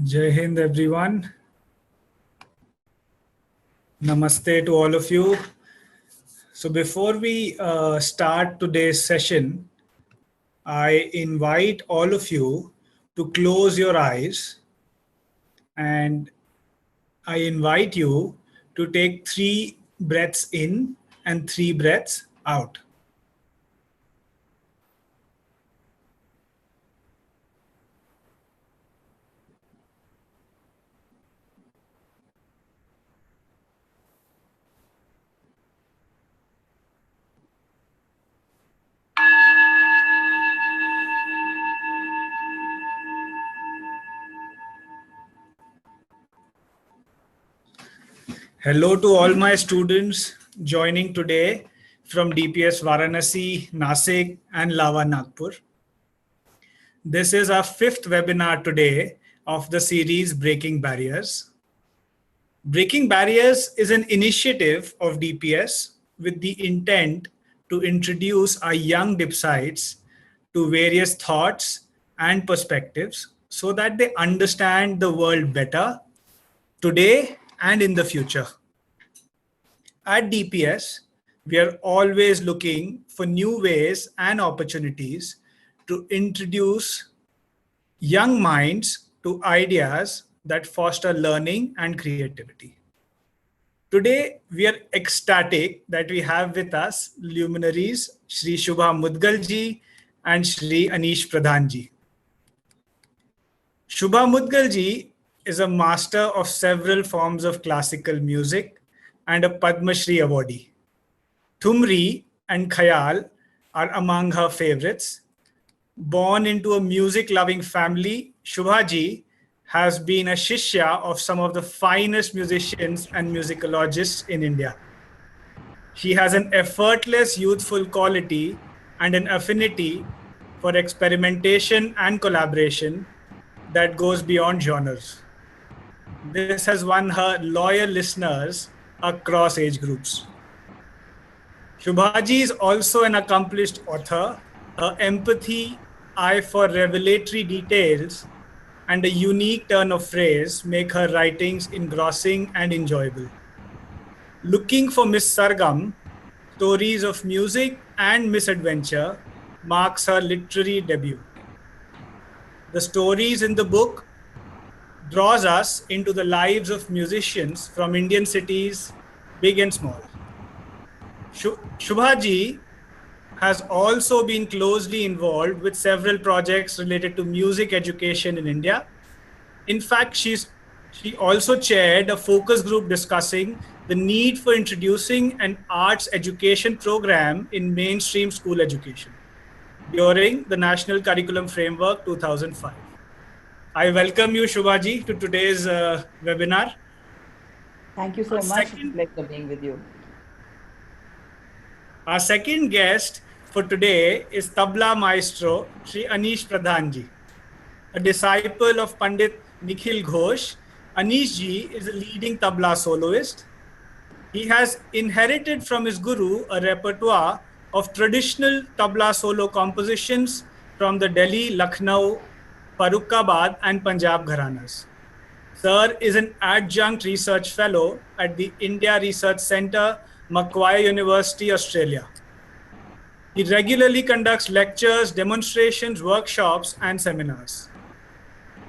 Jai Hind, everyone. Namaste to all of you. So before we start today's session, I invite all of you to close your eyes, and I invite you to take 3 breaths in and 3 breaths out. Hello to all my students joining today from DPS Varanasi, Nasik, and Lava Nagpur. This is our 5th webinar today of the series Breaking Barriers. Breaking Barriers is an initiative of DPS with the intent to introduce our young dipsites to various thoughts and perspectives so that they understand the world better today and in the future. At DPS, we are always looking for new ways and opportunities to introduce young minds to ideas that foster learning and creativity. Today, we are ecstatic that we have with us luminaries Shri Shubha Mudgal ji and Shri Anish Pradhan ji. Shubha Mudgal ji is a master of several forms of classical music and a Padma Shri awardee. Thumri and Khayal are among her favorites. Born into a music-loving family, Shubha ji has been a shishya of some of the finest musicians and musicologists in India. She has an effortless youthful quality and an affinity for experimentation and collaboration that goes beyond genres. This has won her loyal listeners across age groups. Shubhaji is also an accomplished author. Her empathy, eye for revelatory details, and a unique turn of phrase make her writings engrossing and enjoyable. Looking for Miss Sargam, Stories of Music and Misadventure marks her literary debut. The stories in the book draws us into the lives of musicians from Indian cities, big and small. Shubhaji has also been closely involved with several projects related to music education in India. In fact, she also chaired a focus group discussing the need for introducing an arts education program in mainstream school education during the National Curriculum Framework 2005. I welcome you, Shubhaji, to today's webinar. Thank you so much. It's a pleasure being with you. Our second guest for today is Tabla Maestro Shri Anish Pradhan ji. A disciple of Pandit Nikhil Ghosh, Anish ji is a leading tabla soloist. He has inherited from his guru a repertoire of traditional tabla solo compositions from the Delhi, Lucknow, Farrukhabad and Punjab gharanas. Sir is an adjunct research fellow at the India Research Centre, Macquarie University, Australia. He regularly conducts lectures, demonstrations, workshops, and seminars.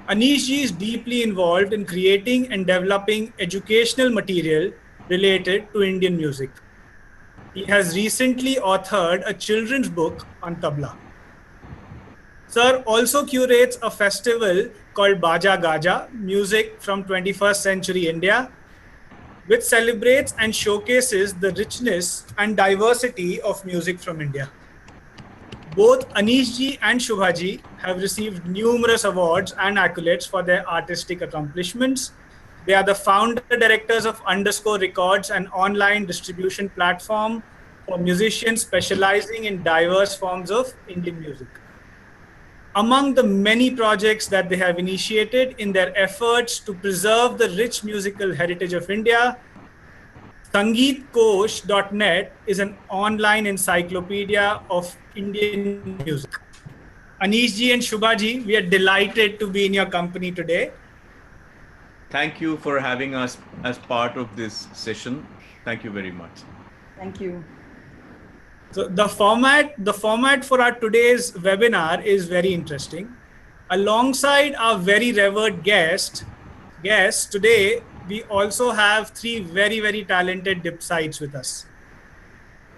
Anish ji is deeply involved in creating and developing educational material related to Indian music. He has recently authored a children's book on tabla. Sir also curates a festival called Baja Gaja, Music from 21st Century India, which celebrates and showcases the richness and diversity of music from India. Both Anish ji and Shubha ji have received numerous awards and accolades for their artistic accomplishments. They are the founder directors of Underscore Records, an online distribution platform for musicians specializing in diverse forms of Indian music. Among the many projects that they have initiated in their efforts to preserve the rich musical heritage of India, Sangeetkosh.net is an online encyclopedia of Indian music. Anish ji and Shubha ji, we are delighted to be in your company today. Thank you for having us as part of this session. Thank you very much. Thank you. So the format for our today's webinar is very interesting. Alongside our very revered guests today, we also have three very talented dipsites with us.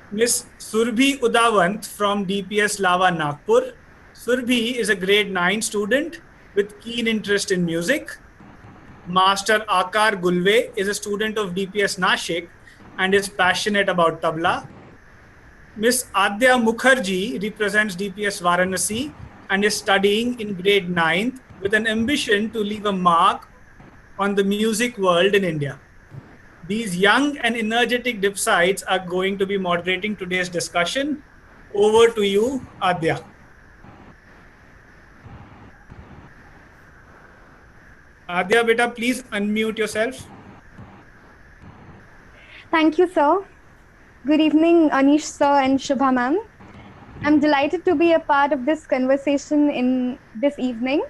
Miss Surbhi Udavant from DPS Lava Nagpur. Surbhi is a grade 9 student with keen interest in music. Master Akar Gulve is a student of DPS Nashik and is passionate about tabla. Miss Adya Mukherjee represents DPS Varanasi and is studying in grade 9th with an ambition to leave a mark on the music world in India. These young and energetic dipsites are going to be moderating today's discussion. Over to you, Adya. Adya, beta, please unmute yourself. Thank you, sir. Good evening, Anish sir and Shubha ma'am. I'm delighted to be a part of this conversation in this evening.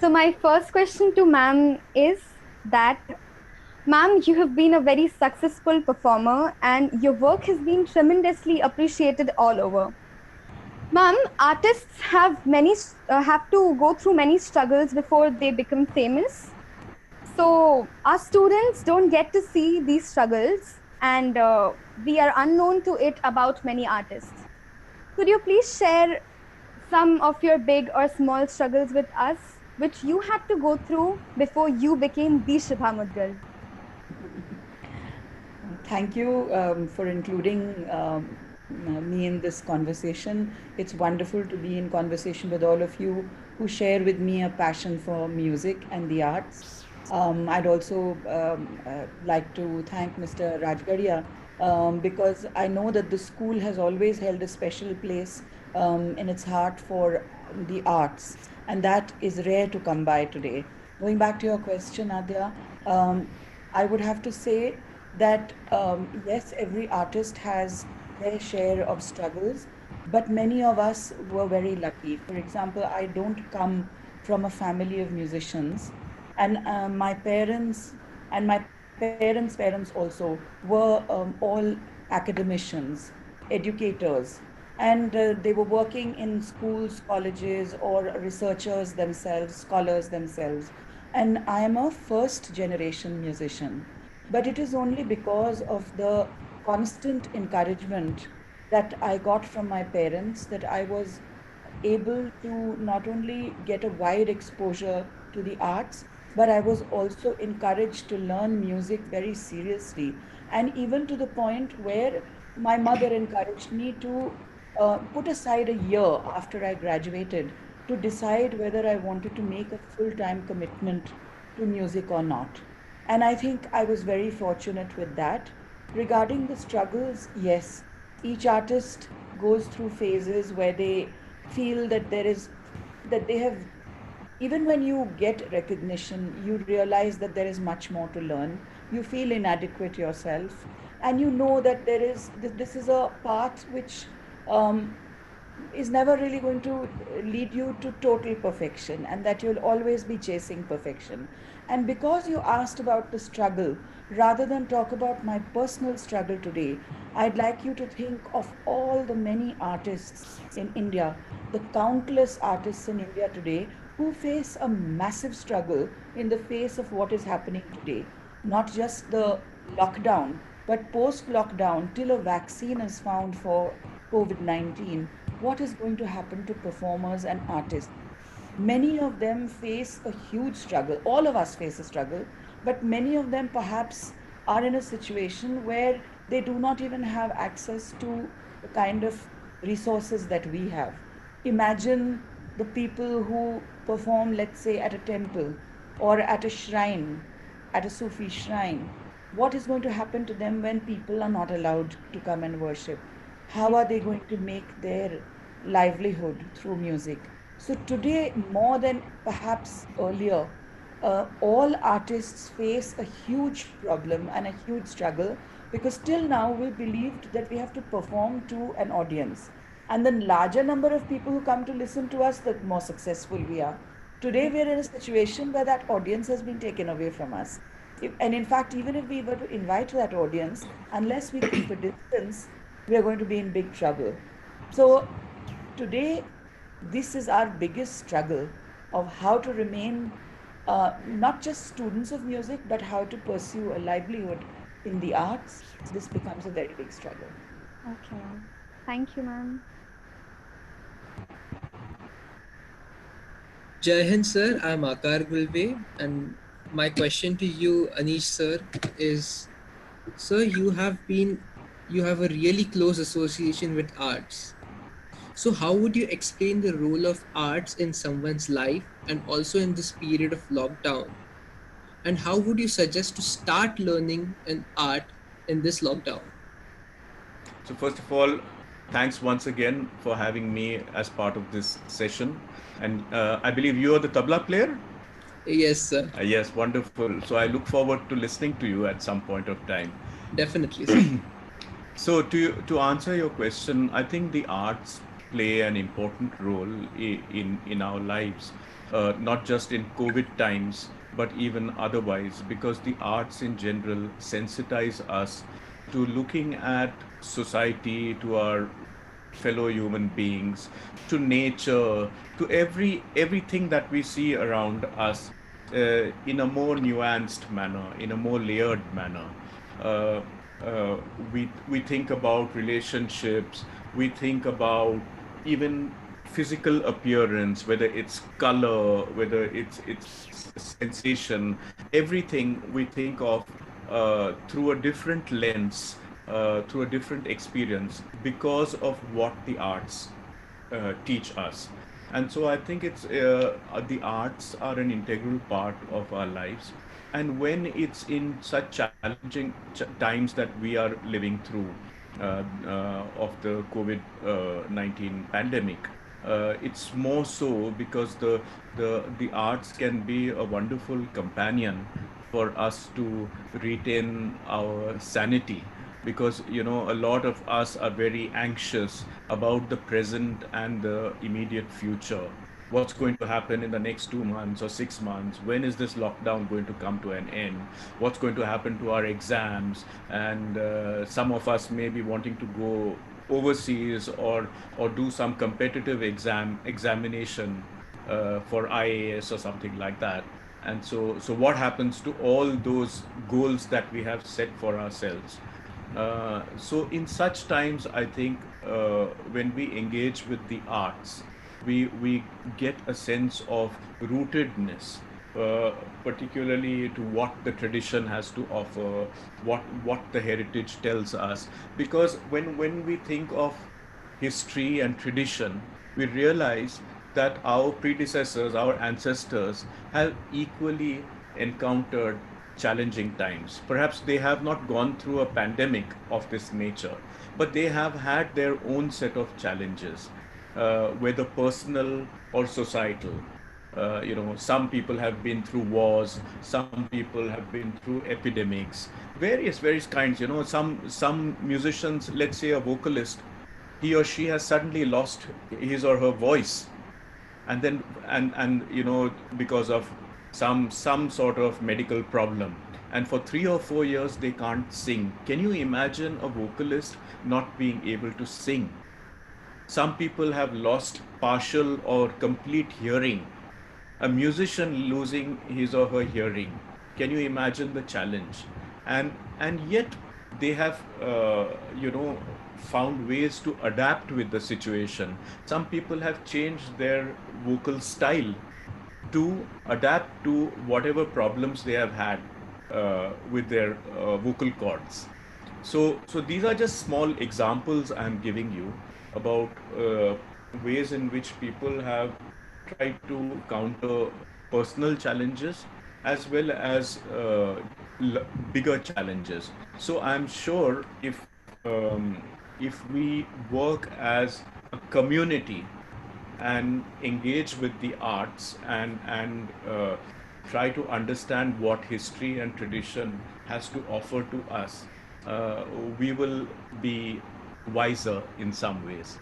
So my first question to ma'am is that, ma'am, you have been a very successful performer and your work has been tremendously appreciated all over. Ma'am, artists have to go through many struggles before they become famous. So our students don't get to see these struggles, and we are unknown to it about many artists. Could you please share some of your big or small struggles with us, which you had to go through before you became the Shubha Mudgal? Thank you for including me in this conversation. It's wonderful to be in conversation with all of you who share with me a passion for music and the arts. I'd also like to thank Mr. Rajgaria because I know that the school has always held a special place in its heart for the arts, and that is rare to come by today. Going back to your question, Adya, I would have to say that yes, every artist has their share of struggles, but many of us were very lucky. For example, I don't come from a family of musicians, and my parents and my parents' parents also were all academicians, educators, and they were working in schools, colleges, or researchers themselves, scholars themselves. And I am a first generation musician, but it is only because of the constant encouragement that I got from my parents that I was able to not only get a wide exposure to the arts, but I was also encouraged to learn music very seriously. And even to the point where my mother encouraged me to put aside a year after I graduated to decide whether I wanted to make a full time commitment to music or not. And I think I was very fortunate with that. Regarding the struggles, yes, each artist goes through phases where they feel that that they have, even when you get recognition, you realize that there is much more to learn. You feel inadequate yourself, and you know that this is a path which um, is never really going to lead you to total perfection, and that you'll always be chasing perfection. And because you asked about the struggle, rather than talk about my personal struggle today, I'd like you to think of all the many artists in India, the countless artists in India today who face a massive struggle in the face of what is happening today. Not just the lockdown, but post lockdown, till a vaccine is found for COVID 19, what is going to happen to performers and artists? Many of them face a huge struggle. All of us face a struggle, but many of them perhaps are in a situation where they do not even have access to the kind of resources that we have. Imagine the people who perform, let's say, at a temple or at a shrine, at a Sufi shrine. What is going to happen to them when people are not allowed to come and worship? How are they going to make their livelihood through music? So today, more than perhaps earlier, all artists face a huge problem and a huge struggle because till now we believed that we have to perform to an audience. And the larger number of people who come to listen to us, the more successful we are. Today we are in a situation where that audience has been taken away from us. And in fact, even if we were to invite that audience, unless we keep a distance, we are going to be in big trouble. So today, this is our biggest struggle of how to remain not just students of music, but how to pursue a livelihood in the arts. This becomes a very big struggle. Okay. Thank you, ma'am. Jai Hind, sir. I'm Akar Gulve, and my question to you, Anish sir, is, sir, you have a really close association with arts. So how would you explain the role of arts in someone's life and also in this period of lockdown? And how would you suggest to start learning an art in this lockdown? So first of all, thanks once again for having me as part of this session. And I believe you are the tabla player? Yes, sir. Yes, wonderful. So I look forward to listening to you at some point of time. Definitely, sir. So to answer your question, I think the arts play an important role in our lives, not just in COVID times, but even otherwise, because the arts in general sensitize us to looking at society, to our fellow human beings, to nature, to everything that we see around us in a more nuanced manner, in a more layered manner. Uh, we think about relationships, we think about even physical appearance, whether it's color, whether it's sensation, everything we think of through a different lens, through a different experience because of what the arts teach us. And so I think it's the arts are an integral part of our lives. And when it's in such challenging times that we are living through of the COVID-19 pandemic, it's more so because the arts can be a wonderful companion for us to retain our sanity, because a lot of us are very anxious about the present and the immediate future. What's going to happen in the next 2 months or 6 months? When is this lockdown going to come to an end? What's going to happen to our exams? And some of us may be wanting to go overseas or do some competitive examination for IAS or something like that. And so what happens to all those goals that we have set for ourselves? So in such times, I think when we engage with the arts, we get a sense of rootedness, particularly to what the tradition has to offer, what the heritage tells us. Because when we think of history and tradition, we realize that our predecessors, our ancestors, have equally encountered challenging times. Perhaps they have not gone through a pandemic of this nature, but they have had their own set of challenges, whether personal or societal. Some people have been through wars, some people have been through epidemics, various kinds. Some musicians, let's say a vocalist, he or she has suddenly lost his or her voice, and then because of some sort of medical problem, and for 3 or 4 years they can't sing. Can you imagine a vocalist not being able to sing? Some people have lost partial or complete hearing, a musician losing his or her hearing. Can you imagine the challenge? And yet they have found ways to adapt with the situation. Some people have changed their vocal style to adapt to whatever problems they have had with their vocal cords. So these are just small examples I'm giving you about ways in which people have tried to counter personal challenges as well as bigger challenges. So I'm sure if we work as a community and engage with the arts and try to understand what history and tradition has to offer to us, we will be wiser in some ways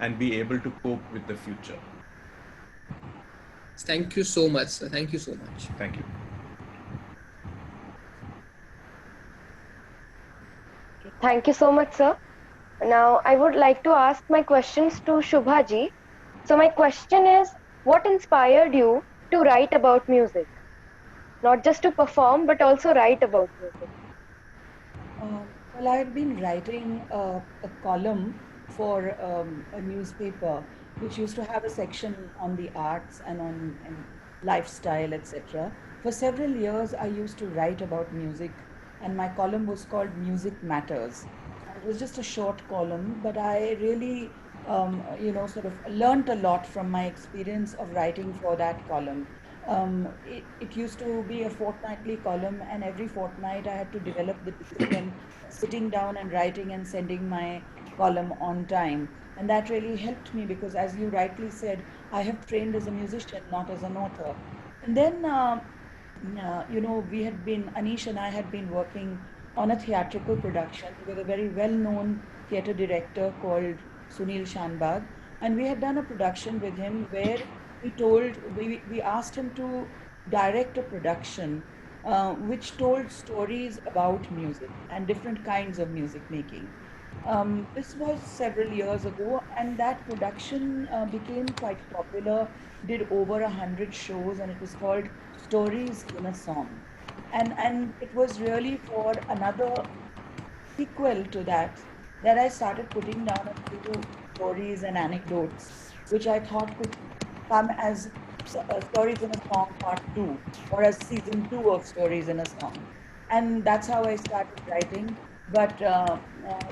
and be able to cope with the future. Thank you so much, sir. Thank you so much. Thank you. Thank you so much, sir. Now, I would like to ask my questions to Shubha ji. So, my question is, what inspired you to write about music? Not just to perform, but also write about music. Well, I had been writing a column for a newspaper which used to have a section on the arts and on and lifestyle, etc. For several years, I used to write about music, and my column was called Music Matters. It was just a short column, but I really, sort of learnt a lot from my experience of writing for that column. It used to be a fortnightly column, and every fortnight I had to develop the discipline, sitting down and writing and sending my column on time. And that really helped me because, as you rightly said, I have trained as a musician, not as an author. And then, Anish and I had been working on a theatrical production with a very well-known theatre director called Sunil Shanbag. And we had done a production with him where we asked him to direct a production which told stories about music and different kinds of music making. This was several years ago, and that production became quite popular, did over 100 shows, and it was called Stories in a Song. And it was really for another sequel to that I started putting down a few stories and anecdotes, which I thought could come as Stories in a Song Part 2 or as Season 2 of Stories in a Song. And that's how I started writing. But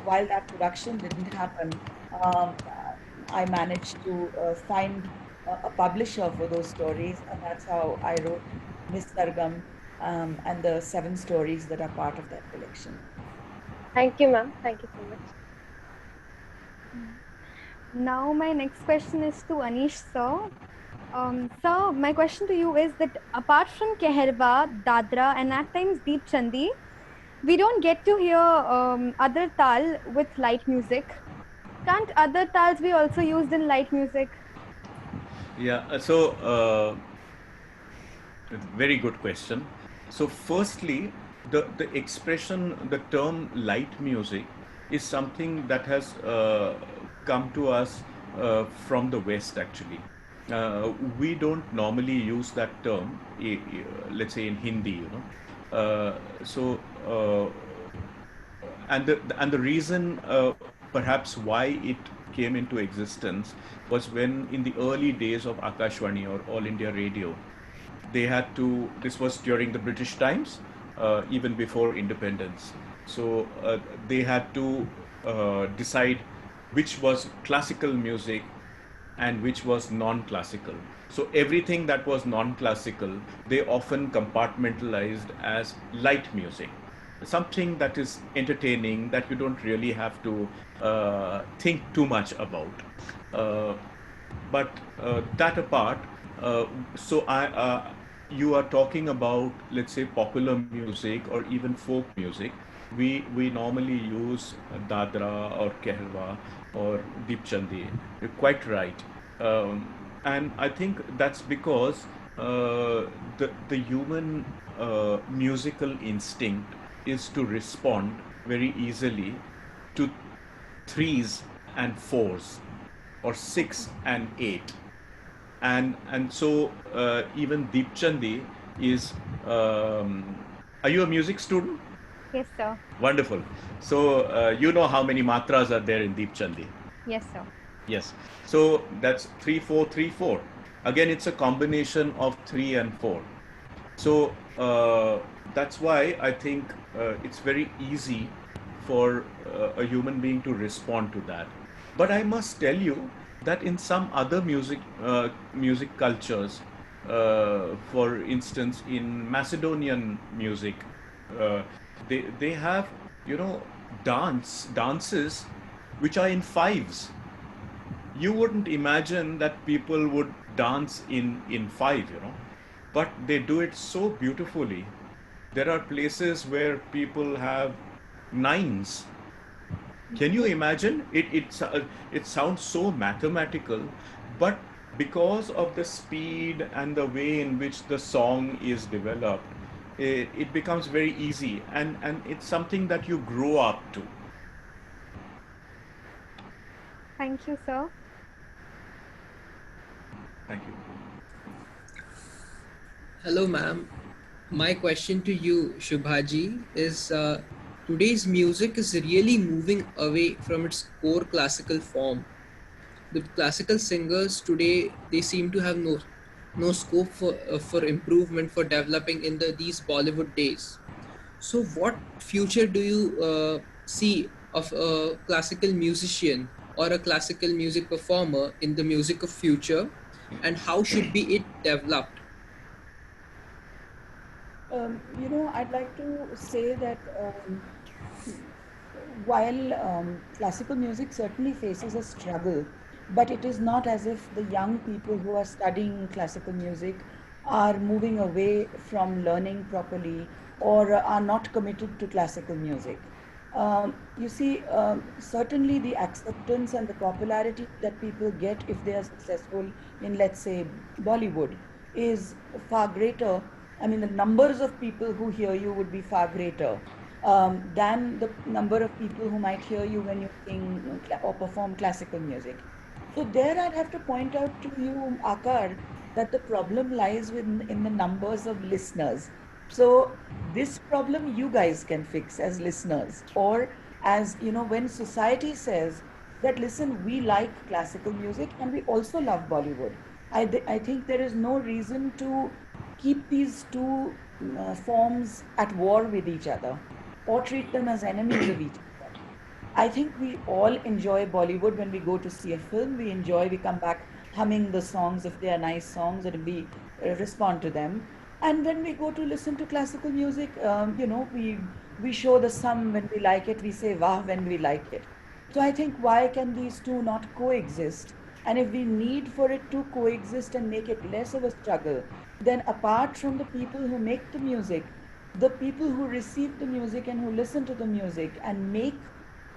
while that production didn't happen, I managed to find a publisher for those stories, and that's how I wrote Miss Sargam and the 7 stories that are part of that collection. Thank you, ma'am. Thank you so much. Now my next question is to Anish sir. Sir, my question to you is that apart from Keherwa, Dadra, and at times Deep Chandi, we don't get to hear other tal with light music. Can't other tals be also used in light music? Yeah, very good question. So, firstly, the expression, the term light music is something that has come to us from the West actually. We don't normally use that term, let's say in Hindi, you know. And the reason perhaps why it came into existence was when in the early days of Akashvani or All India Radio, they had to, this was during the British times, even before independence. So they had to decide which was classical music and which was non-classical. So everything that was non-classical, they often compartmentalized as light music. Something that is entertaining, that you don't really have to think too much about. But that apart, you are talking about, let's say, popular music or even folk music. We normally use Dadra or Keherwa or Deep Chandi. You're quite right. And I think that's because the human musical instinct is to respond very easily to 3s and 4s or 6 and 8. And so even Deep Chandi is, are you a music student? Yes, sir. Wonderful. So you know how many matras are there in Deep Chandi? Yes, sir. Yes. So that's 3, 4, 3, 4. Again, it's a combination of 3 and 4. So that's why I think it's very easy for a human being to respond to that. But I must tell you that in some other music cultures, for instance, in Macedonian music, they have, you know, dances which are in 5s. You wouldn't imagine that people would dance in 5, you know, but they do it so beautifully. There are places where people have nines. Can you imagine? It sounds so mathematical, but because of the speed and the way in which the song is developed, it becomes very easy, and it's something that you grow up to. Thank you, sir. Thank you. Hello, ma'am. My question to you, Shubhaji, is today's music is really moving away from its core classical form. The classical singers today, they seem to have no scope for improvement, for developing in these Bollywood days. So what future do you see of a classical musician or a classical music performer in the music of future, and how should be it developed? I'd like to say that while classical music certainly faces a struggle, but it is not as if the young people who are studying classical music are moving away from learning properly or are not committed to classical music. You see, certainly the acceptance and the popularity that people get if they are successful in, let's say, Bollywood is far greater. I mean, the numbers of people who hear you would be far greater than the number of people who might hear you when you sing or perform classical music. So there I'd have to point out to you, Akar, that the problem lies in the numbers of listeners. So this problem you guys can fix as listeners, or as when society says that, listen, we like classical music and we also love Bollywood. I think there is no reason to keep these two forms at war with each other or treat them as enemies of each other. I think we all enjoy Bollywood when we go to see a film. We come back humming the songs if they are nice songs and we respond to them. And when we go to listen to classical music, we show the sum when we like it, we say wah when we like it. So I think, why can these two not coexist? And if we need for it to coexist and make it less of a struggle, then apart from the people who make the music, the people who receive the music and who listen to the music and make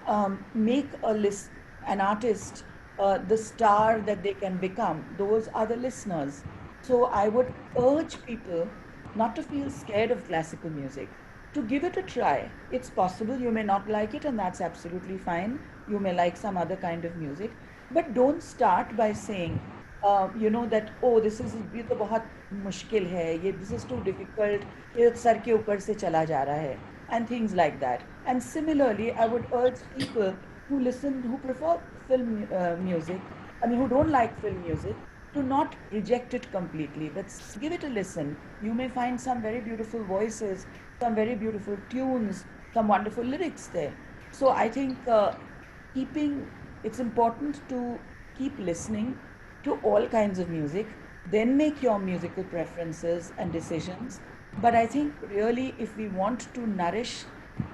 an artist the star that they can become, those are the listeners. So I would urge people not to feel scared of classical music, to give it a try. It's possible you may not like it, and that's absolutely fine. You may like some other kind of music, but don't start by saying, that, oh, this is ये तो बहुत मुश्किल है, ये this is too difficult, ये sir के ऊपर से चला जा रहा है, and things like that. And similarly, I would urge people who prefer film music, who don't like film music, to not reject it completely, but give it a listen. You may find some very beautiful voices, some very beautiful tunes, some wonderful lyrics there. So I think it's important to keep listening to all kinds of music, then make your musical preferences and decisions. But I think really, if we want to nourish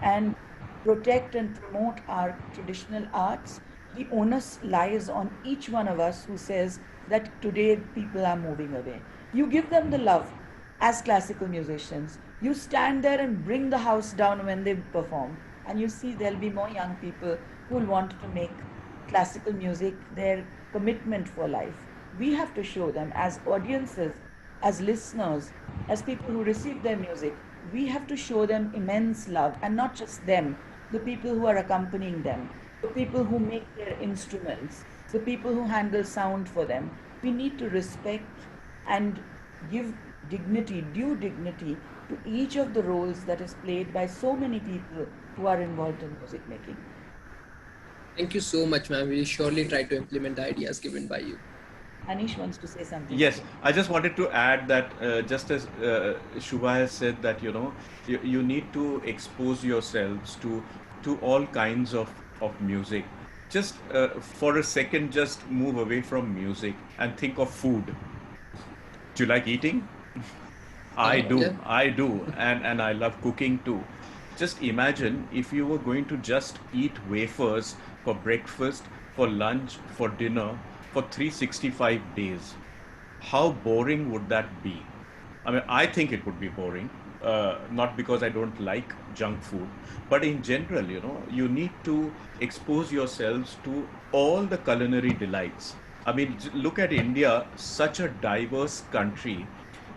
and protect and promote our traditional arts, the onus lies on each one of us who says that today people are moving away. You give them the love as classical musicians. You stand there and bring the house down when they perform, and you see there'll be more young people who will want to make classical music their commitment for life. We have to show them, as audiences, as listeners, as people who receive their music, we have to show them immense love, and not just them, the people who are accompanying them, the people who make their instruments, the people who handle sound for them. We need to respect and give due dignity to each of the roles that is played by so many people who are involved in music making. Thank you so much, ma'am. We'll surely try to implement the ideas given by you. Anish wants to say something. Yes, I just wanted to add that just as Shubha has said that, you need to expose yourselves to all kinds of music. Just for a second, just move away from music and think of food. Do you like eating? I do, Yeah. I do, and I love cooking too. Just imagine if you were going to just eat wafers for breakfast, for lunch, for dinner, for 365 days. How boring would that be? I mean, I think it would be boring. not because I don't like junk food, but in general, you need to expose yourselves to all the culinary delights. I mean, look at India, such a diverse country.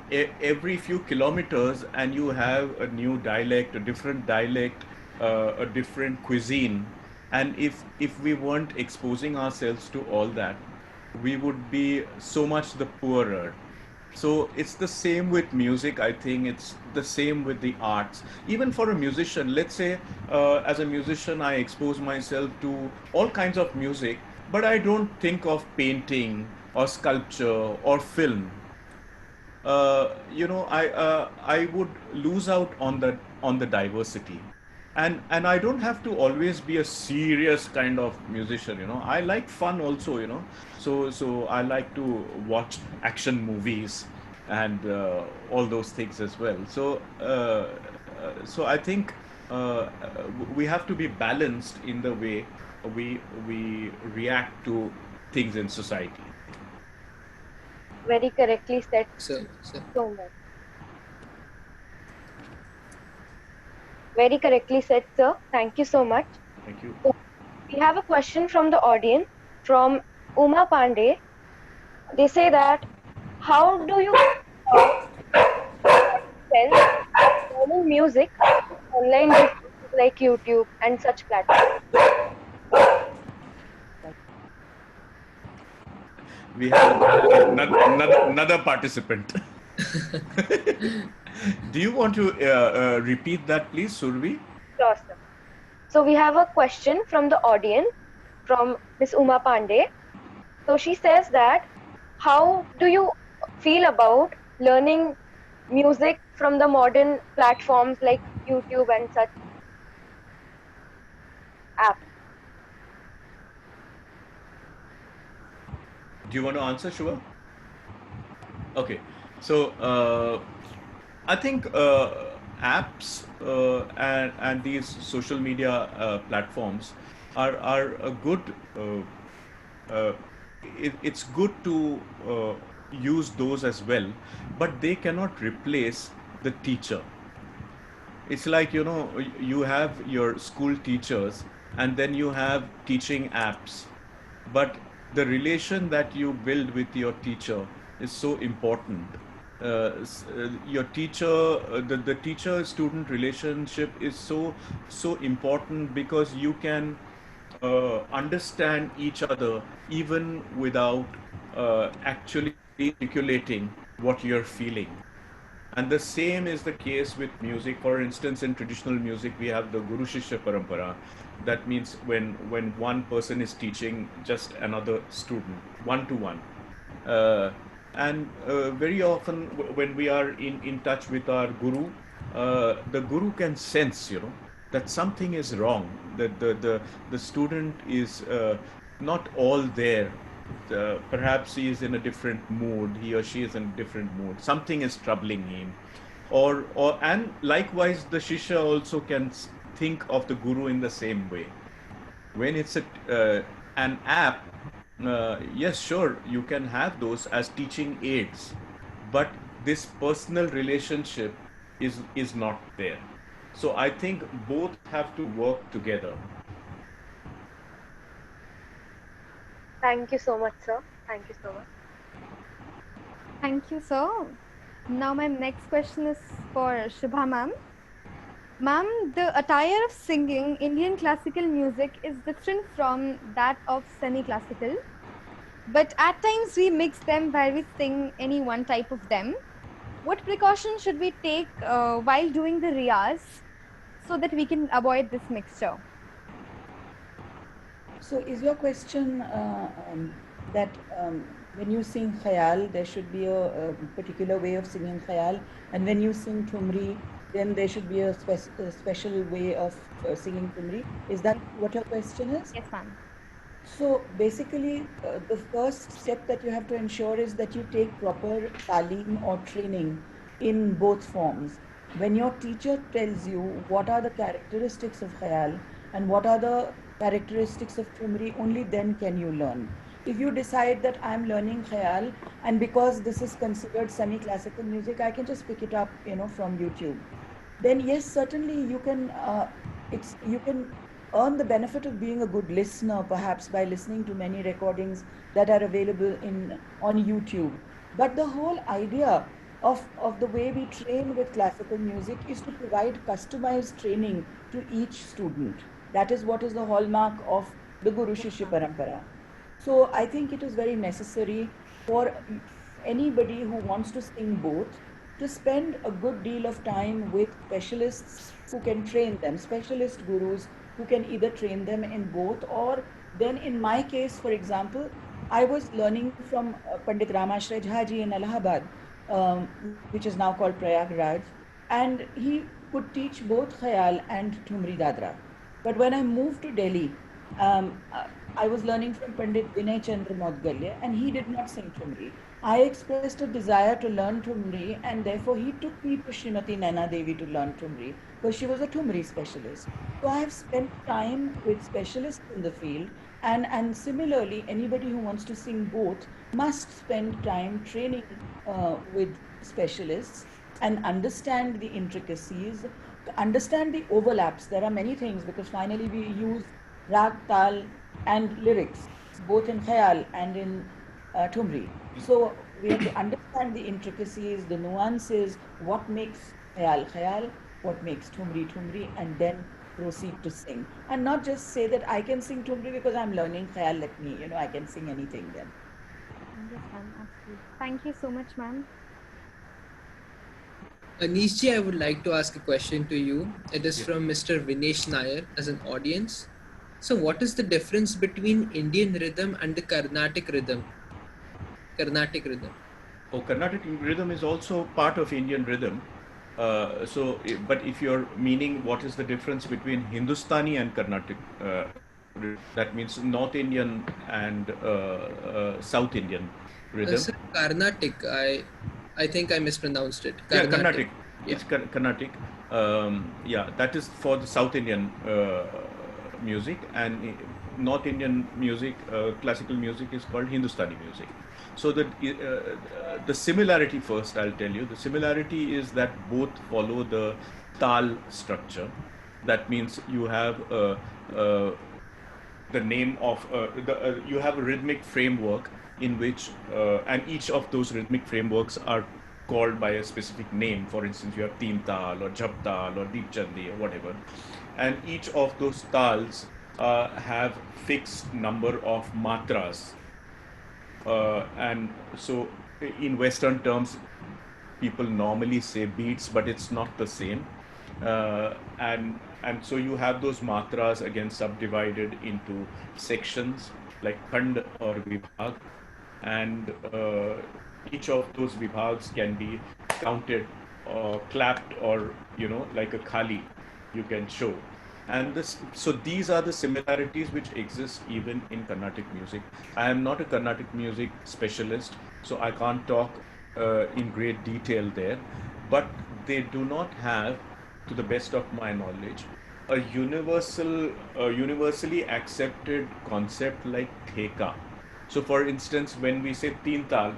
Every few kilometers, and you have a new dialect, a different dialect, a different cuisine. And if we weren't exposing ourselves to all that, we would be so much the poorer. So it's the same with music. I think it's the same with the arts. Even for a musician, let's say, as a musician, I expose myself to all kinds of music, but I don't think of painting or sculpture or film. I would lose out on the diversity, and I don't have to always be a serious kind of musician. I like fun also. So I like to watch action movies and all those things as well. So I think we have to be balanced in the way we react to things in society. Very correctly said. Sir. So much. Very correctly said, sir. Thank you so much. Thank you. We have a question from the audience from Uma Pandey. They say that, how do you sense of learning music online resources like YouTube and such platforms? We have another participant. Do you want to repeat that, please, Survi? Sure, sir. So we have a question from the audience from Miss Uma Pandey. So she says that, how do you feel about learning music from the modern platforms like YouTube and such apps? Do you want to answer, Shubha? Okay. So I think apps and these social media platforms are a good. It's good to use those as well, but they cannot replace the teacher. It's like, you have your school teachers, and then you have teaching apps, but the relation that you build with your teacher is so important. Your teacher, the teacher student relationship is so important, because you can understand each other even without actually articulating what you're feeling. And the same is the case with music. For instance, in traditional music, we have the Guru Shishya Parampara. That means when one person is teaching just another student, one to one. And very often when we are in touch with our Guru, the Guru can sense, that something is wrong, that the student is not all there. Perhaps he is in a different mood, he or she is in a different mood, something is troubling him, and likewise the Shishya also can think of the Guru in the same way. When it's an app, yes, sure, you can have those as teaching aids, but this personal relationship is not there. So I think both have to work together. Thank you so much, sir. Thank you so much. Thank you, sir. Now my next question is for Shubha ma'am. Ma'am, the attire of singing Indian classical music is different from that of semi-classical, but at times we mix them while we sing any one type of them. What precautions should we take while doing the riyaz so that we can avoid this mixture? So is your question that when you sing khayal, there should be a particular way of singing khayal, and when you sing thumri, then there should be a special way of singing thumri? Is that what your question is? Yes, ma'am. So basically, the first step that you have to ensure is that you take proper talim or training in both forms. When your teacher tells you what are the characteristics of khayal and what are the characteristics of thumri, only then can you learn. if you decide that I'm learning khayal, and because this is considered semi-classical music, I can just pick it up, from YouTube. Then yes, certainly you can. You can earn the benefit of being a good listener, perhaps by listening to many recordings that are available on YouTube. But the whole idea of the way we train with classical music is to provide customized training to each student. That is what is the hallmark of the Guru Shishya Parampara. So I think it is very necessary for anybody who wants to sing both to spend a good deal of time with specialists who can train them, specialist gurus who can either train them in both, or then in my case, for example, I was learning from Pandit Ramashray Jhaji in Allahabad, um, which is now called Prayagraj, and he could teach both Khayal and Thumri Dadra. But when I moved to Delhi, I was learning from Pandit Vinay Chandra Modgalya, and he did not sing Thumri. I expressed a desire to learn Thumri, and therefore he took me to Srimati Naina Devi to learn Thumri, because she was a Thumri specialist. So I have spent time with specialists in the field, and similarly, anybody who wants to sing both must spend time training with specialists and understand the intricacies, understand the overlaps. There are many things, because finally we use rag, tal, and lyrics, both in khayal and in Thumri. So we have to understand the intricacies, the nuances, what makes khayal khayal, what makes Thumri Thumri, and then proceed to sing. And not just say that I can sing Thumri because I'm learning khayal, let me, I can sing anything then. Understand, absolutely. Thank you so much, ma'am. Anishji, I would like to ask a question to you. It is from Mr. Vinesh Nair as an audience. So what is the difference between Indian rhythm and the Carnatic rhythm? Carnatic rhythm. Oh, Carnatic rhythm is also part of Indian rhythm. But if you're meaning what is the difference between Hindustani and Carnatic, that means North Indian and South Indian rhythm. Sir, Carnatic. I think I mispronounced it. Yeah, Carnatic. Yeah. It's Carnatic. Yeah, that is for the South Indian music, and North Indian music, classical music, is called Hindustani music. So the similarity first, I'll tell you. The similarity is that both follow the tal structure. That means you have the name of you have a rhythmic framework in which and each of those rhythmic frameworks are called by a specific name. For instance, you have teen tal or jap tal or deep chandi or whatever, and each of those tals have fixed number of matras, and so in Western terms people normally say beats, but it's not the same. And so you have those matras again subdivided into sections like khand or vibhag, and each of those vibhags can be counted or clapped, or like a khali you can show. And so these are the similarities which exist even in Carnatic music. I am not a Carnatic music specialist, so I can't talk in great detail there, but they do not have, to the best of my knowledge, a universally accepted concept like theka. So for instance, when we say teen tal,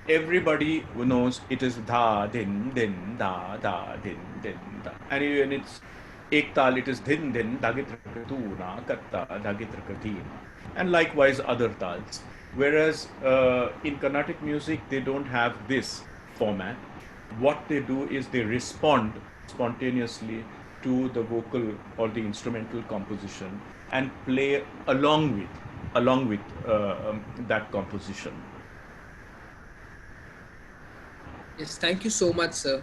everybody knows it is dha din din da da din din da, and when it's ek tal, it is din din dagitra katuna katta dagitra katina, and likewise other tals. Whereas in Carnatic music they don't have this format. What they do is they respond spontaneously to the vocal or the instrumental composition and play along with that composition. Yes, thank you so much, sir.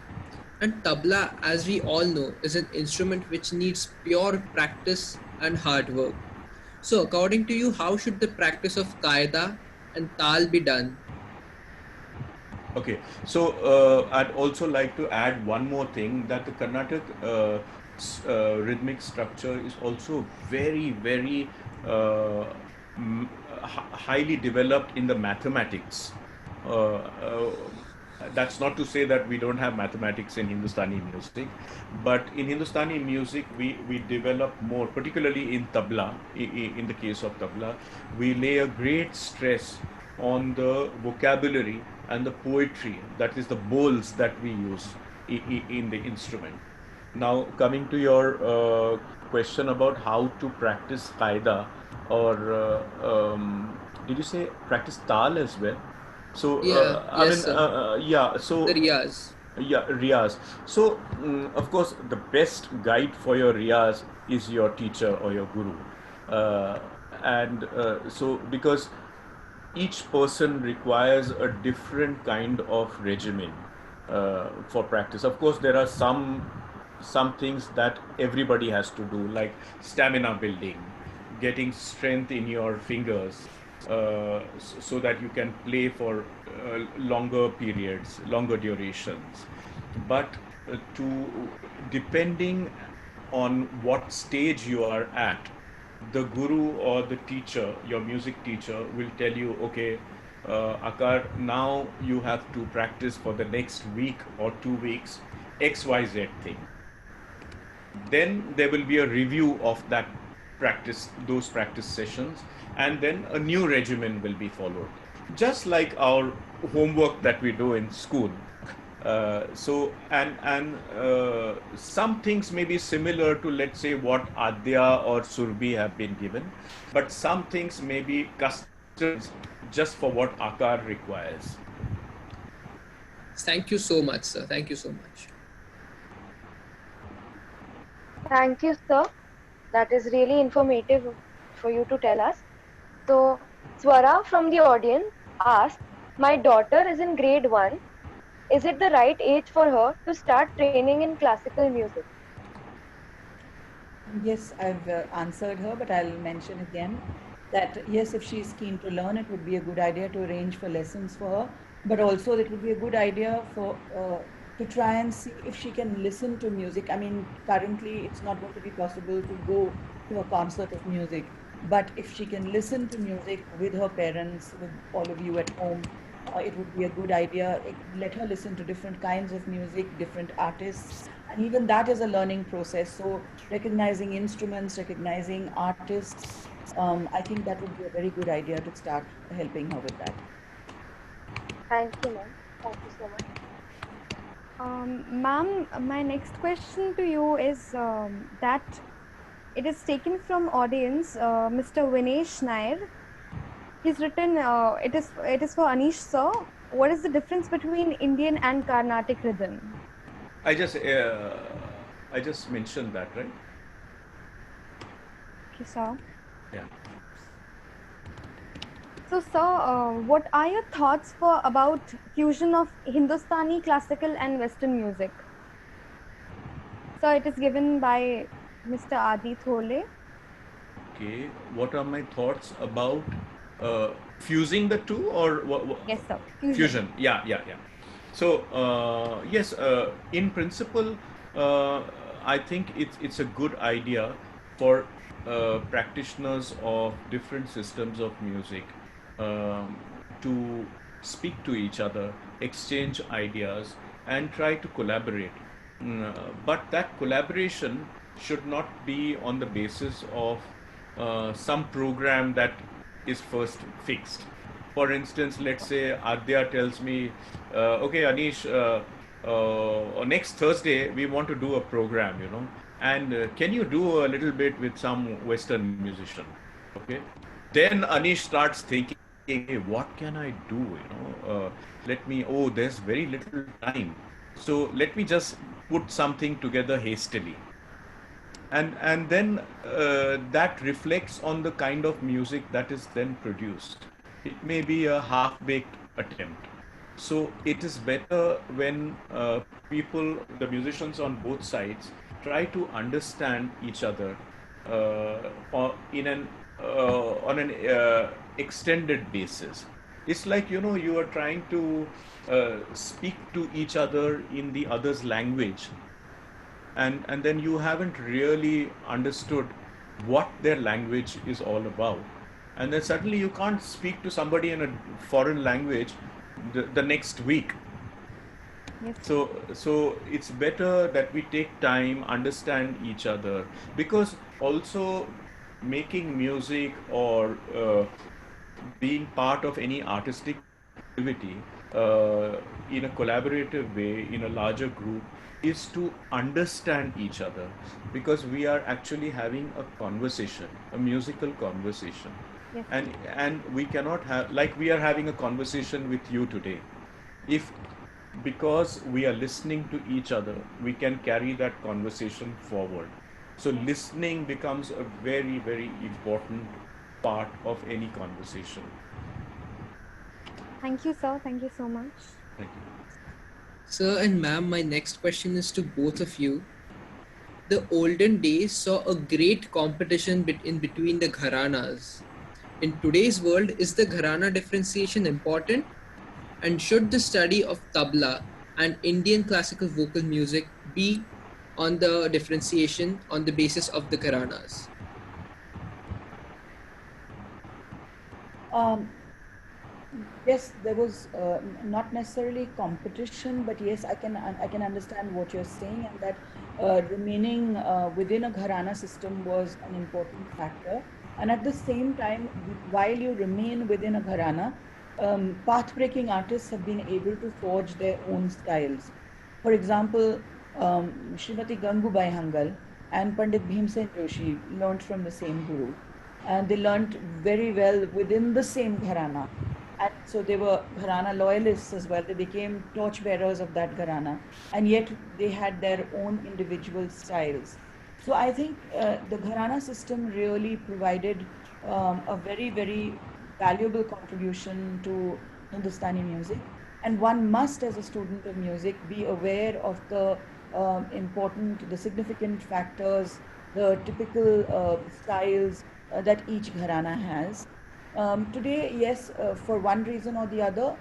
And tabla, as we all know, is an instrument which needs pure practice and hard work. So according to you, how should the practice of qaida and tal be done? Okay, so I'd also like to add one more thing, that the Carnatic rhythmic structure is also very, very highly developed in the mathematics. That's not to say that we don't have mathematics in Hindustani music, but in Hindustani music we develop more, particularly in tabla. In the case of tabla, we lay a great stress on the vocabulary and the poetry, that is the bowls that we use in the instrument. Now, coming to your question about how to practice qaida, or did you say practice tal as well? So, Yeah, I yes, mean, sir. yeah, so, The riyaz. yeah, Riyaz. So, of course, the best guide for your Riyaz is your teacher or your guru. Uh, and so, because each person requires a different kind of regimen for practice. Of course, there are some things that everybody has to do, like stamina building, getting strength in your fingers, so that you can play for longer periods, longer durations. But to depending on what stage you are at, the guru or the teacher, your music teacher, will tell you, okay, Akar, now you have to practice for the next week or 2 weeks XYZ thing. Then there will be a review of that practice, those practice sessions, and then a new regimen will be followed, just like our homework that we do in school. So some things may be similar to, let's say, what Adya or Surbi have been given, but some things may be customized just for what Akar requires. Thank you so much, sir. Thank you so much. Thank you, sir. That is really informative for you to tell us. So, Swara from the audience asked, my daughter is in grade 1. Is it the right age for her to start training in classical music? Yes, I've answered her, but I'll mention again that yes, if she's keen to learn, it would be a good idea to arrange for lessons for her. But also, it would be a good idea for to try and see if she can listen to music. I mean, currently it's not going to be possible to go to a concert of music, but if she can listen to music with her parents, with all of you at home, it would be a good idea. Let her listen to different kinds of music, different artists, and even that is a learning process. So, recognizing instruments, recognizing artists, I think that would be a very good idea to start helping her with that. Thank you, ma'am. Thank you so much. Ma'am, my next question to you is that it is taken from audience, Mr. Vinesh Nair. He's written, it is for Anish sir. What is the difference between Indian and Carnatic rhythm? I just mentioned that, right? Okay, sir. Yeah. So, sir, what are your thoughts about fusion of Hindustani classical and Western music? So, it is given by Mr. Adi Thole. Okay. What are my thoughts about fusing the two, or what? Yes, sir. Fusion. Yeah, yeah, yeah. So yes, in principle, I think it's a good idea for practitioners of different systems of music to speak to each other, exchange ideas, and try to collaborate. But that collaboration should not be on the basis of some program that is first fixed. For instance, let's say Adya tells me, okay, Anish, next Thursday we want to do a program, and can you do a little bit with some Western musician? Okay. Then Anish starts thinking, hey, what can I do? There's very little time. So let me just put something together hastily. And then that reflects on the kind of music that is then produced. It may be a half-baked attempt. So it is better when the musicians on both sides, try to understand each other on an extended basis. It's like, you are trying to speak to each other in the other's language, and then you haven't really understood what their language is all about. And then suddenly you can't speak to somebody in a foreign language the next week. Yes. So it's better that we take time, understand each other, because also making music or being part of any artistic activity in a collaborative way in a larger group is to understand each other, because we are actually having a conversation, a musical conversation. Yes. And we cannot have, like we are having a conversation with you today, if because we are listening to each other, we can carry that conversation forward. So listening becomes a very, very important part of any conversation. Thank you, sir. Thank you so much. Thank you. Sir and ma'am, my next question is to both of you. The olden days saw a great competition in between the gharanas. In today's world, is the gharana differentiation important? And should the study of tabla and Indian classical vocal music be on the differentiation on the basis of the gharanas? Um, yes, there was not necessarily competition, but yes, I can understand what you're saying, and that remaining within a gharana system was an important factor. And at the same time, while you remain within a gharana, path-breaking artists have been able to forge their own styles. For example, Srimati Gangubai Hangal and Pandit Bhimsen Joshi learned from the same guru, and they learned very well within the same gharana. And so they were Gharana loyalists as well. They became torchbearers of that Gharana, and yet they had their own individual styles. So I think the Gharana system really provided a very, very valuable contribution to Hindustani music. And one must, as a student of music, be aware of the the significant factors, the typical styles that each Gharana has. Today, yes, for one reason or the other,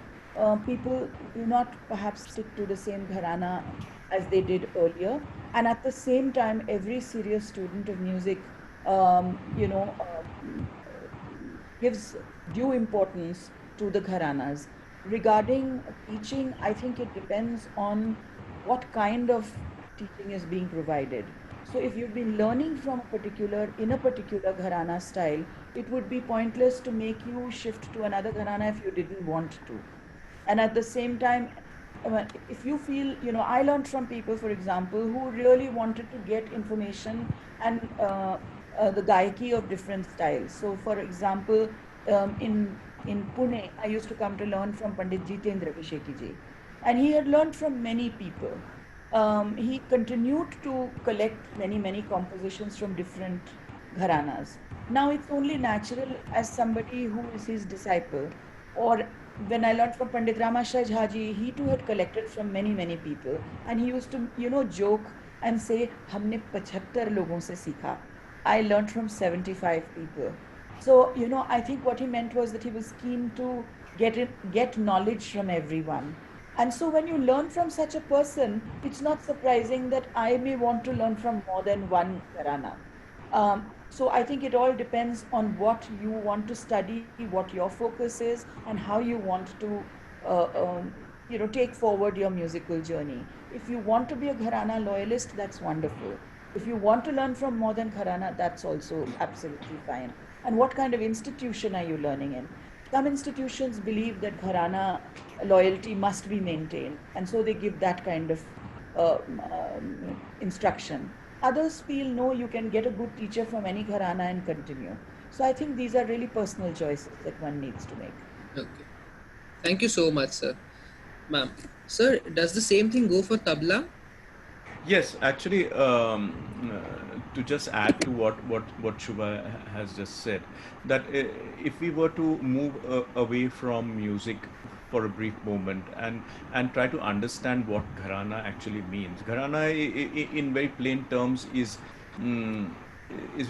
people do not perhaps stick to the same gharana as they did earlier. And at the same time, every serious student of music, gives due importance to the gharanas. Regarding teaching, I think it depends on what kind of teaching is being provided. So if you've been learning from in a particular gharana style, it would be pointless to make you shift to another gharana if you didn't want to. And at the same time, if you feel, I learned from people, for example, who really wanted to get information and the gaiki of different styles. So, for example, in Pune, I used to come to learn from Pandit Jitendra Visheki ji, and he had learned from many people. He continued to collect many compositions from different gharanas. Now it's only natural, as somebody who is his disciple, or when I learned from Pandit Ramashai Jhaji, he too had collected from many people, and he used to, joke and say, "हमने 75 लोगों से सीखा." I learned from 75 people. So, I think what he meant was that he was keen to get knowledge from everyone. And so when you learn from such a person, it's not surprising that I may want to learn from more than one Gharana. So I think it all depends on what you want to study, what your focus is, and how you want to, take forward your musical journey. If you want to be a Gharana loyalist, that's wonderful. If you want to learn from more than Gharana, that's also absolutely fine. And what kind of institution are you learning in? Some institutions believe that Gharana loyalty must be maintained, and so they give that kind of instruction. Others feel, no, you can get a good teacher from any Gharana and continue. So I think these are really personal choices that one needs to make. Okay. Thank you so much, sir. Ma'am. Sir, does the same thing go for tabla? Yes, actually, to just add to what Shubha has just said, that if we were to move away from music for a brief moment and try to understand what gharana actually means, gharana in very plain terms is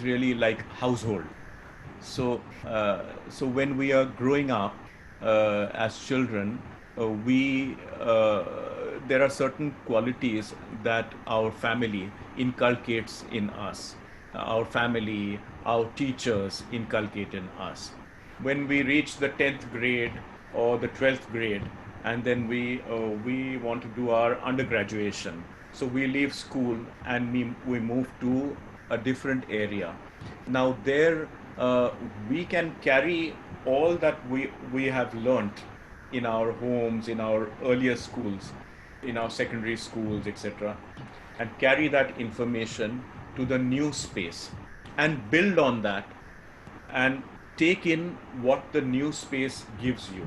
really like household. So when we are growing up as children, we there are certain qualities that our family inculcates in us. Our family, our teachers inculcate in us. When we reach the 10th grade or the 12th grade, and then we want to do our undergraduation. So we leave school and we move to a different area. Now there we can carry all that we have learnt in our homes, in our earlier schools, in our secondary schools, etc., and carry that information to the new space and build on that and take in what the new space gives you.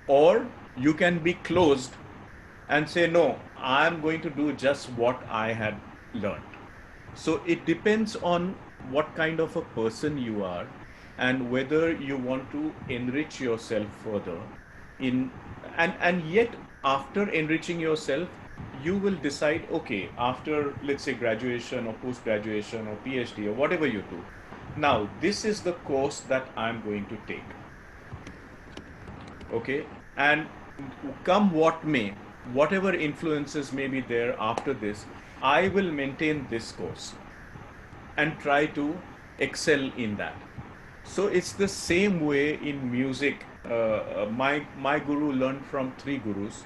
Or you can be closed and say, no, I'm going to do just what I had learned. So it depends on what kind of a person you are and whether you want to enrich yourself further in and yet after enriching yourself you will decide, okay, after let's say graduation or post graduation or PhD or whatever you do, now this is the course that I'm going to take. Okay, and come what may, whatever influences may be there after this, I will maintain this course and try to excel in that. So it's the same way in music. My guru learned from three gurus,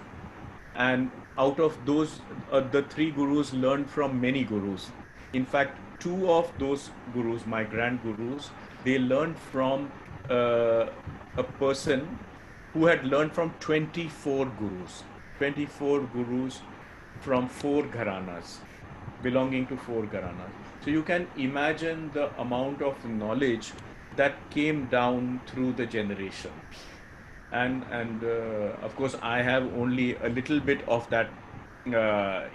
and out of those, the three gurus learned from many gurus. In fact, two of those gurus, my grand gurus, they learned from a person who had learned from 24 gurus, 24 gurus from four gharanas, belonging to four gharanas. So you can imagine the amount of knowledge that came down through the generation. And of course, I have only a little bit of that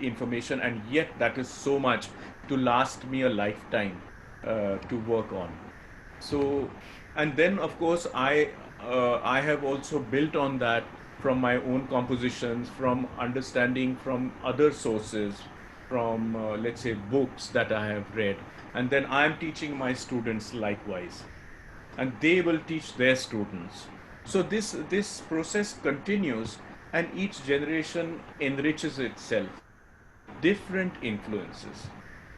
information, and yet that is so much to last me a lifetime to work on. So, and then of course I have also built on that from my own compositions, from understanding from other sources, from let's say books that I have read, and then I am teaching my students likewise, and they will teach their students. So this process continues, and each generation enriches itself, different influences.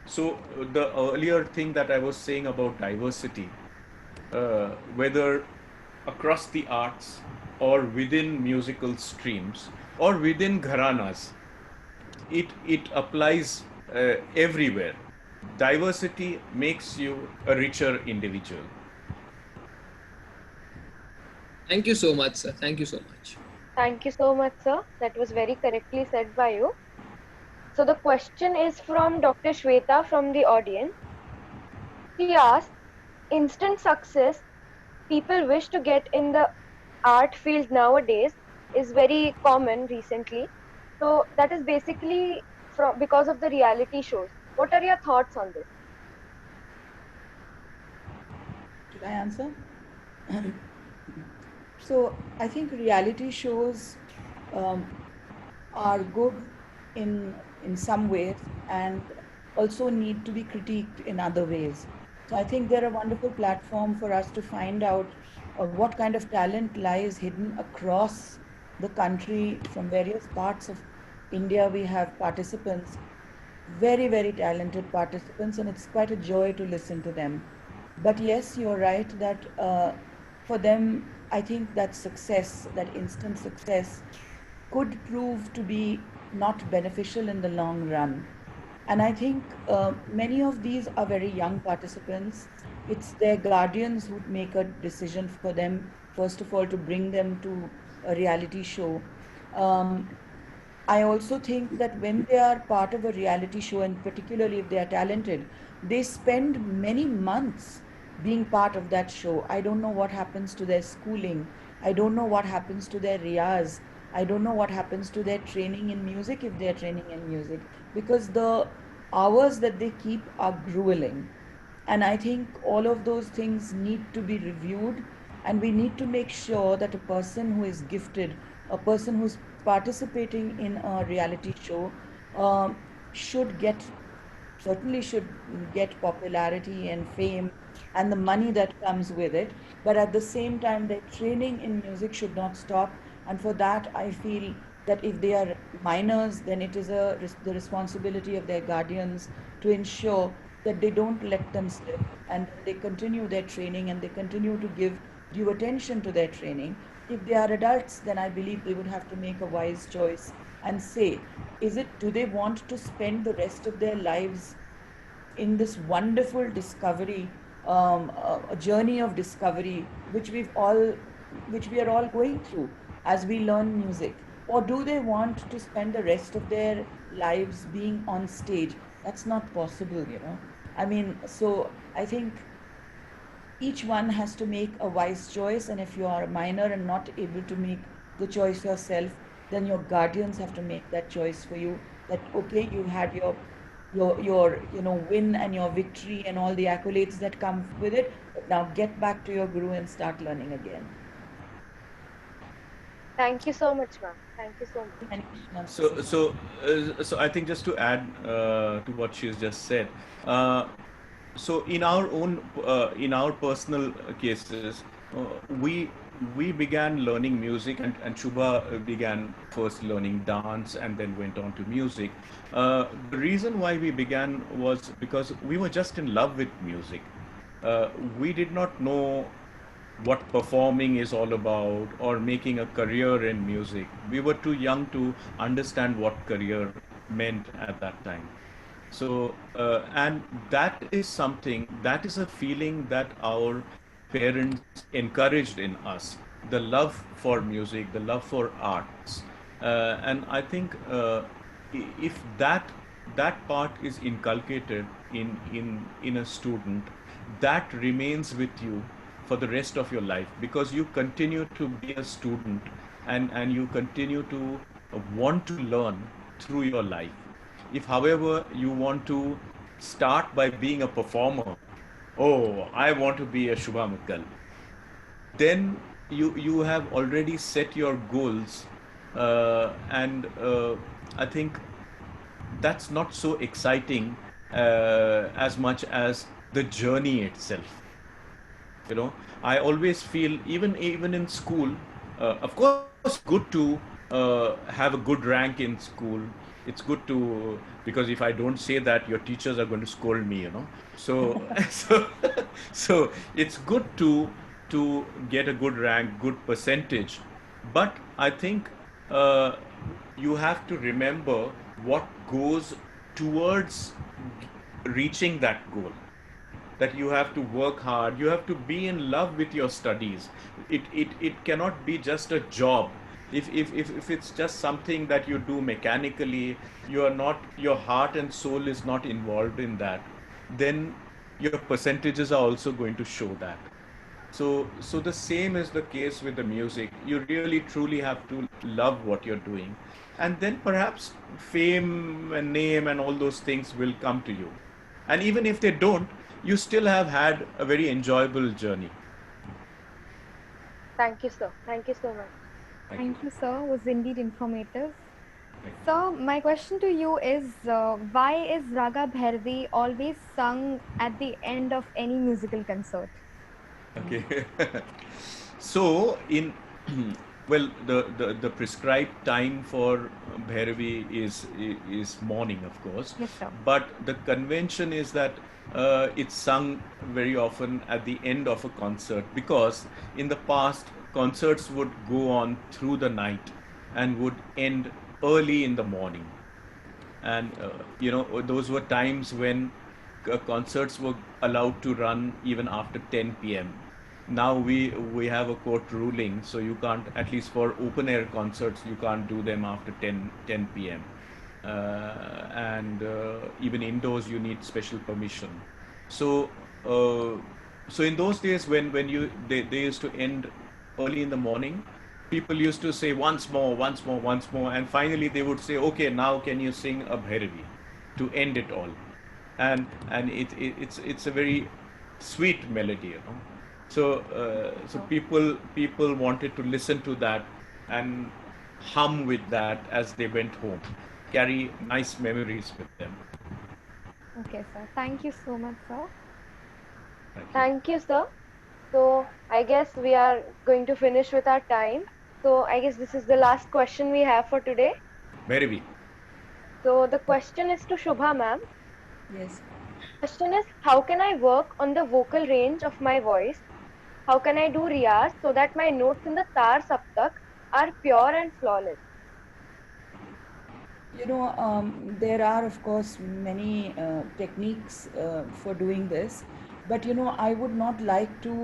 So the earlier thing that I was saying about diversity, whether across the arts or within musical streams or within gharanas, it applies everywhere. Diversity makes you a richer individual. Thank you so much, sir. Thank you so much. Thank you so much, sir. That was very correctly said by you. So the question is from Dr. Shweta from the audience. She asked, instant success people wish to get in the art field nowadays is very common recently. So that is basically because of the reality shows. What are your thoughts on this? Should I answer? So I think reality shows are good in some ways and also need to be critiqued in other ways. So I think they're a wonderful platform for us to find out what kind of talent lies hidden across the country. From various parts of India, we have participants, very, very talented participants, and it's quite a joy to listen to them. But yes, you're right that for them, I think that success, that instant success, could prove to be not beneficial in the long run. And I think many of these are very young participants. It's their guardians who make a decision for them, first of all, to bring them to a reality show. I also think that when they are part of a reality show, and particularly if they are talented, they spend many months being part of that show. I don't know what happens to their schooling. I don't know what happens to their riyaz. I don't know what happens to their training in music if they're training in music, because the hours that they keep are grueling. And I think all of those things need to be reviewed, and we need to make sure that a person who is gifted, a person who's participating in a reality show, should get certainly should get popularity and fame and the money that comes with it. But at the same time, their training in music should not stop. And for that, I feel that if they are minors, then it is the responsibility of their guardians to ensure that they don't let them slip, and they continue their training and they continue to give due attention to their training. If they are adults, then I believe they would have to make a wise choice and say, do they want to spend the rest of their lives in this wonderful discovery, a journey of discovery, which we are all going through as we learn music, or do they want to spend the rest of their lives being on stage? That's not possible, you know. I mean, so I think each one has to make a wise choice, and if you are a minor and not able to make the choice yourself, then your guardians have to make that choice for you. That okay, you had your win and your victory and all the accolades that come with it, but now get back to your guru and start learning again. Thank you so much, ma'am. Thank you so much. So I think just to add to what she's just said, so in our personal cases, we began learning music, and Shubha began first learning dance and then went on to music. The reason why we began was because we were just in love with music. We did not know what performing is all about or making a career in music. We were too young to understand what career meant at that time. So, and that is a feeling that our parents encouraged in us, the love for music, the love for arts. And I think if that part is inculcated in a student, that remains with you for the rest of your life, because you continue to be a student, and you continue to want to learn through your life. If, however, you want to start by being a performer, oh, I want to be a Shubha Mittal, then you have already set your goals, and I think that's not so exciting as much as the journey itself. You know, I always feel, even in school, of course, good to have a good rank in school. It's good to, because if I don't say that, your teachers are going to scold me, you know. So so it's good to get a good rank, good percentage, but I think you have to remember what goes towards reaching that goal. That you have to work hard, you have to be in love with your studies. It cannot be just a job. If it's just something that you do mechanically, your heart and soul is not involved in that, then your percentages are also going to show that. So the same is the case with the music. You really truly have to love what you're doing, and then perhaps fame and name and all those things will come to you. And even if they don't, you still have had a very enjoyable journey. Thank you, sir. Thank you so much. Thank you, sir. It was indeed informative. So, my question to you is, why is Raga Bhairavi always sung at the end of any musical concert? Okay. So well, the prescribed time for Bhairavi is morning, of course. Yes, sir. But the convention is that it's sung very often at the end of a concert, because in the past concerts would go on through the night and would end early in the morning. And those were times when concerts were allowed to run even after 10 p.m. Now we have a court ruling, so you can't, at least for open air concerts, you can't do them after 10 p.m. And even indoors you need special permission. So in those days, when they used to end early in the morning, people used to say once more, and finally they would say, okay, now can you sing a Bhairavi to end it all? And it's a very sweet melody, you know. So people wanted to listen to that and hum with that as they went home, carry nice memories with them. Okay, sir. Thank you so much, sir. Thank you, sir. So I guess we are going to finish with our time. So I guess this is the last question we have for today. Bhairavi. So the question is to Shubha ma'am. Yes. Question is, how can I work on the vocal range of my voice? how can I do riyaz so that my notes in the tar saptak are pure and flawless? There are, of course, many techniques for doing this, but I would not like to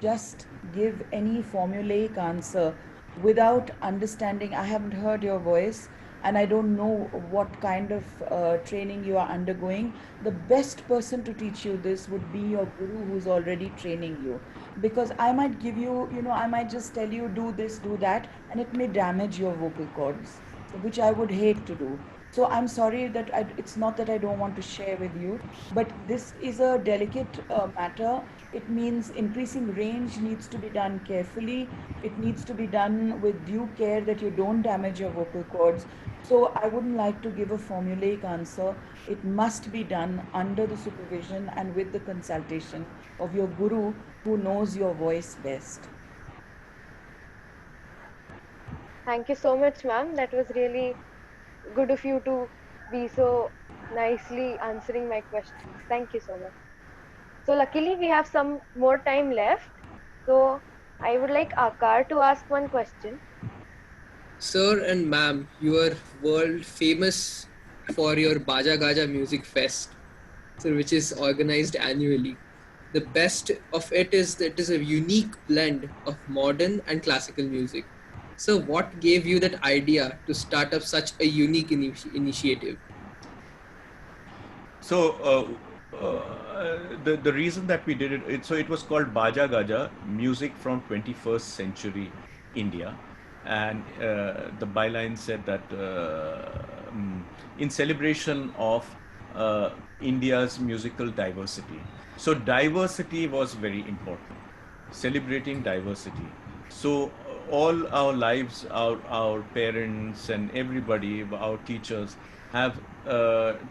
just give any formulaic answer without understanding. I haven't heard your voice, and I don't know what kind of training you are undergoing. The best person to teach you this would be your guru who's already training you. Because I might give you, I might just tell you, do this, do that, and it may damage your vocal cords, which I would hate to do. So I'm sorry that it's not that I don't want to share with you, but this is a delicate matter. It means increasing range needs to be done carefully. It needs to be done with due care that you don't damage your vocal cords. So I wouldn't like to give a formulaic answer. It must be done under the supervision and with the consultation of your guru who knows your voice best. Thank you so much, ma'am. That was really good of you to be so nicely answering my questions. Thank you so much. So luckily we have some more time left. So I would like Akar to ask one question. Sir and ma'am, you are world famous for your Baja Gaja Music Fest, so which is organized annually. The best of it is that it is a unique blend of modern and classical music. So what gave you that idea to start up such a unique initiative? So the reason that we did it, so it was called Baja Gaja, Music from 21st Century India, and the byline said that in celebration of India's musical diversity. So diversity was very important, celebrating diversity. So all our lives, our parents and everybody, our teachers have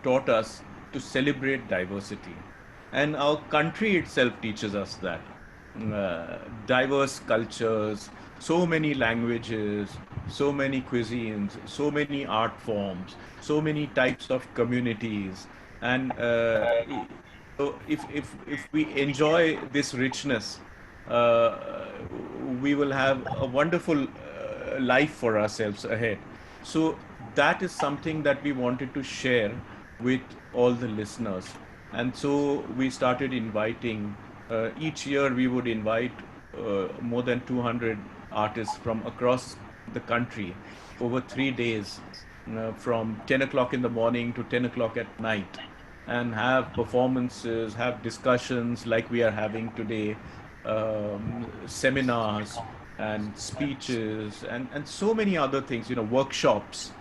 taught us to celebrate diversity. And our country itself teaches us that. Diverse cultures, so many languages, so many cuisines, so many art forms, so many types of communities. And so if we enjoy this richness, we will have a wonderful life for ourselves ahead. So that is something that we wanted to share with all the listeners. And so we started inviting, each year we would invite more than 200 artists from across the country over 3 days, from 10 o'clock in the morning to 10 o'clock at night, and have performances, have discussions like we are having today, seminars and speeches and so many other things, workshops.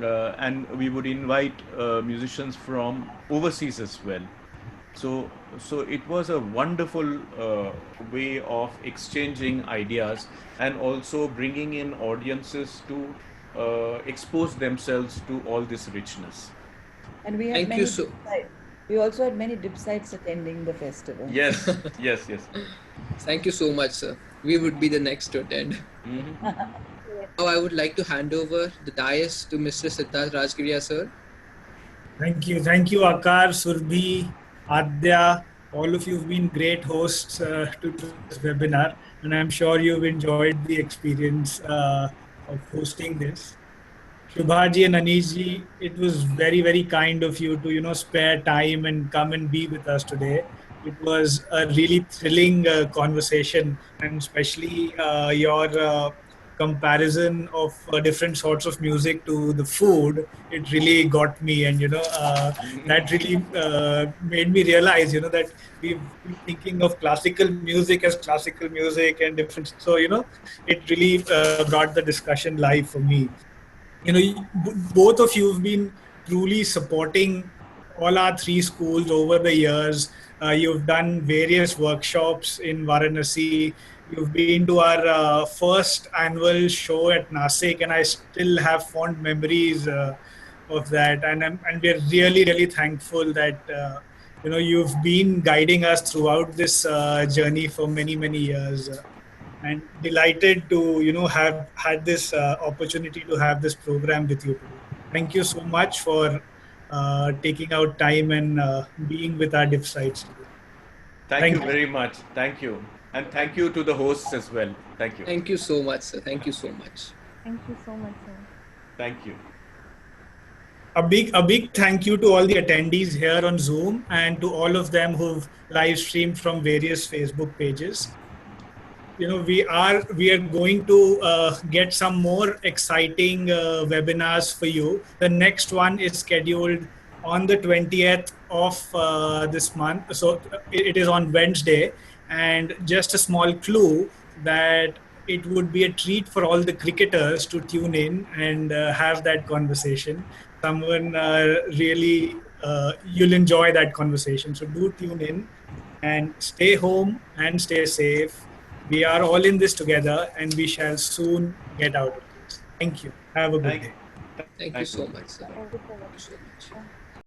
And we would invite musicians from overseas as well. So it was a wonderful way of exchanging ideas and also bringing in audiences to expose themselves to all this richness. And we had Thank many you so. we also had many dipsites attending the festival. Yes, yes, yes. Thank you so much, sir. We would be the next to attend. Now I would like to hand over the dais to Mr. Siddharth Rajgiriya, sir. Thank you, Akar, Surbhi, Adya. All of you have been great hosts to this webinar, and I'm sure you've enjoyed the experience of hosting this. Shubhaji and Anishji, it was very, very kind of you to spare time and come and be with us today. It was a really thrilling conversation, and especially your comparison of different sorts of music to the food. It really got me, and that really made me realize that we've been thinking of classical music as classical music and different. So it really brought the discussion live for me. Both of you have been truly supporting all our three schools over the years. You've done various workshops in Varanasi. You've been to our first annual show at Nasik, and I still have fond memories of that. And we're really, really thankful that you've been guiding us throughout this journey for many, many years. And delighted to have had this opportunity to have this program with you today. Thank you so much for taking out time and being with our div sites today. Thank you very much. Thank you. And thank you to the hosts as well. Thank you. Thank you so much, sir. Thank you so much. Thank you so much, sir. Thank you. A big thank you to all the attendees here on Zoom and to all of them who've live streamed from various Facebook pages. You know, we are going to get some more exciting webinars for you. The next one is scheduled on the 20th of this month, so it is on Wednesday. And just a small clue that it would be a treat for all the cricketers to tune in and have that conversation. Someone really you'll enjoy that conversation, so do tune in and stay home and stay safe. We are all in this together, and we shall soon get out of this. Thank you. Have a good day. Thank you so much, sir. Thank you so much. Thank you so much.